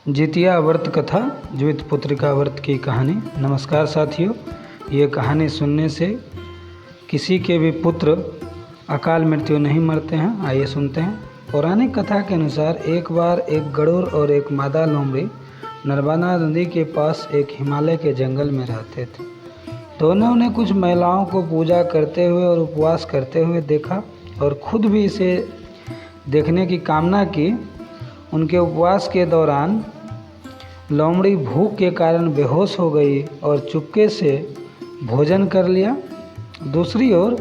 जितिया व्रत कथा जीवित पुत्रिका व्रत की कहानी। नमस्कार साथियों, ये कहानी सुनने से किसी के भी पुत्र अकाल मृत्यु नहीं मरते हैं। आइए सुनते हैं। पौराणिक कथा के अनुसार एक बार एक गरुड़ और एक मादा लोमड़ी नर्मदा नदी के पास एक हिमालय के जंगल में रहते थे। दोनों ने कुछ महिलाओं को पूजा करते हुए और उपवास करते हुए देखा और खुद भी इसे देखने की कामना की। उनके उपवास के दौरान लोमड़ी भूख के कारण बेहोश हो गई और चुपके से भोजन कर लिया। दूसरी ओर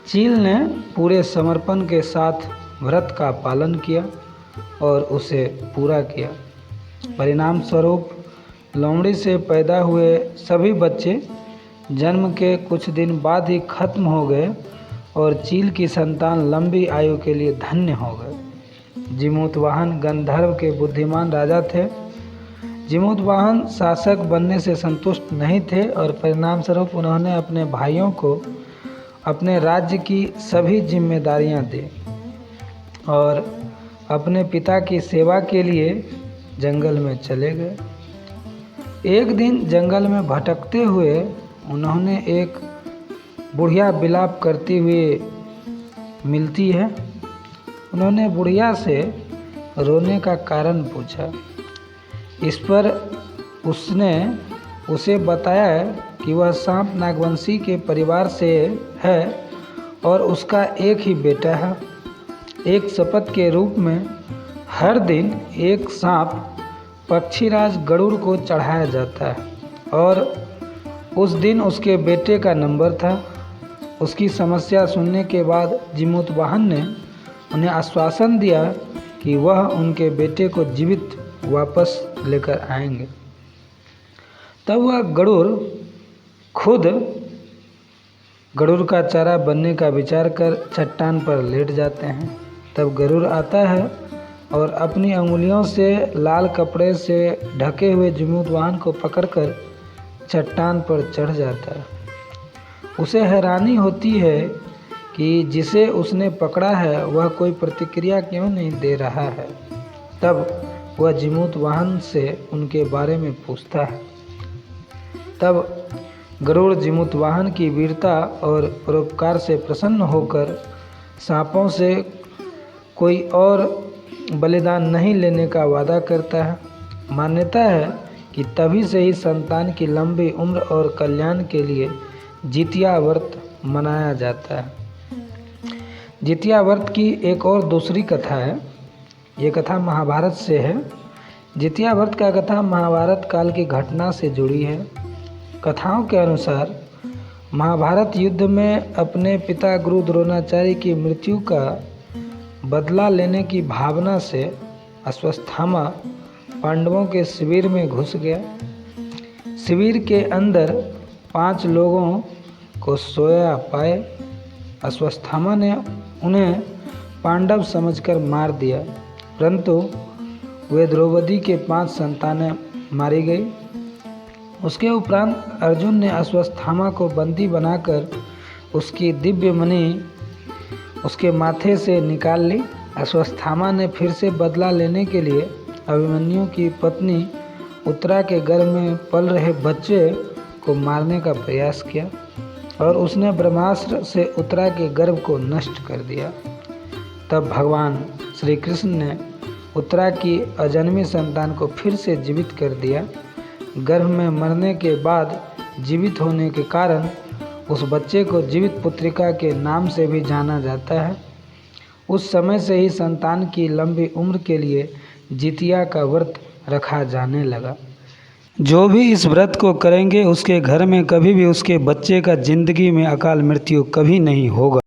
चील ने पूरे समर्पण के साथ व्रत का पालन किया और उसे पूरा किया। परिणाम स्वरूप लोमड़ी से पैदा हुए सभी बच्चे जन्म के कुछ दिन बाद ही खत्म हो गए और चील की संतान लंबी आयु के लिए धन्य हो गए। जिमूतवाहन गंधर्व के बुद्धिमान राजा थे। जिमूतवाहन शासक बनने से संतुष्ट नहीं थे और परिणाम स्वरूप उन्होंने अपने भाइयों को अपने राज्य की सभी जिम्मेदारियां दी और अपने पिता की सेवा के लिए जंगल में चले गए। एक दिन जंगल में भटकते हुए उन्होंने एक बुढ़िया विलाप करती हुई मिलती है। उन्होंने बुढ़िया से रोने का कारण पूछा। इस पर उसने उसे बताया कि वह सांप नागवंशी के परिवार से है और उसका एक ही बेटा है। एक शपथ के रूप में हर दिन एक सांप पक्षीराज गरुड़ को चढ़ाया जाता है और उस दिन उसके बेटे का नंबर था। उसकी समस्या सुनने के बाद जिमूतवाहन ने उन्हें आश्वासन दिया कि वह उनके बेटे को जीवित वापस लेकर आएंगे। तब वह गरुड़ खुद गरुड़ का चारा बनने का विचार कर चट्टान पर लेट जाते हैं। तब गरुड़ आता है और अपनी अंगुलियों से लाल कपड़े से ढके हुए जिमूतवाहन को पकड़कर चट्टान पर चढ़ जाता है। उसे हैरानी होती है कि जिसे उसने पकड़ा है वह कोई प्रतिक्रिया क्यों नहीं दे रहा है। तब वह जिमूतवाहन से उनके बारे में पूछता है। तब गरुड़ जिमूतवाहन की वीरता और परोपकार से प्रसन्न होकर सांपों से कोई और बलिदान नहीं लेने का वादा करता है। मान्यता है कि तभी से ही संतान की लंबी उम्र और कल्याण के लिए जितिया व्रत मनाया जाता है। जितिया व्रत की एक और दूसरी कथा है। ये कथा महाभारत से है। जितिया व्रत का कथा महाभारत काल की घटना से जुड़ी है। कथाओं के अनुसार महाभारत युद्ध में अपने पिता गुरु द्रोणाचार्य की मृत्यु का बदला लेने की भावना से अश्वत्थामा पांडवों के शिविर में घुस गया। शिविर के अंदर 5 लोगों को सोया पाए अश्वत्थामा ने उन्हें पांडव समझकर मार दिया, परंतु वे द्रौपदी के 5 संतानें मारी गई। उसके उपरांत अर्जुन ने अश्वत्थामा को बंदी बनाकर उसकी दिव्य मणि उसके माथे से निकाल ली। अश्वत्थामा ने फिर से बदला लेने के लिए अभिमन्यु की पत्नी उत्तरा के गर्भ में पल रहे बच्चे को मारने का प्रयास किया और उसने ब्रह्मास्त्र से उत्तरा के गर्भ को नष्ट कर दिया। तब भगवान श्री कृष्ण ने उत्तरा की अजन्मी संतान को फिर से जीवित कर दिया। गर्भ में मरने के बाद जीवित होने के कारण उस बच्चे को जीवित पुत्रिका के नाम से भी जाना जाता है। उस समय से ही संतान की लंबी उम्र के लिए जितिया का व्रत रखा जाने लगा। जो भी इस व्रत को करेंगे उसके घर में कभी भी उसके बच्चे का जिंदगी में अकाल मृत्यु कभी नहीं होगा।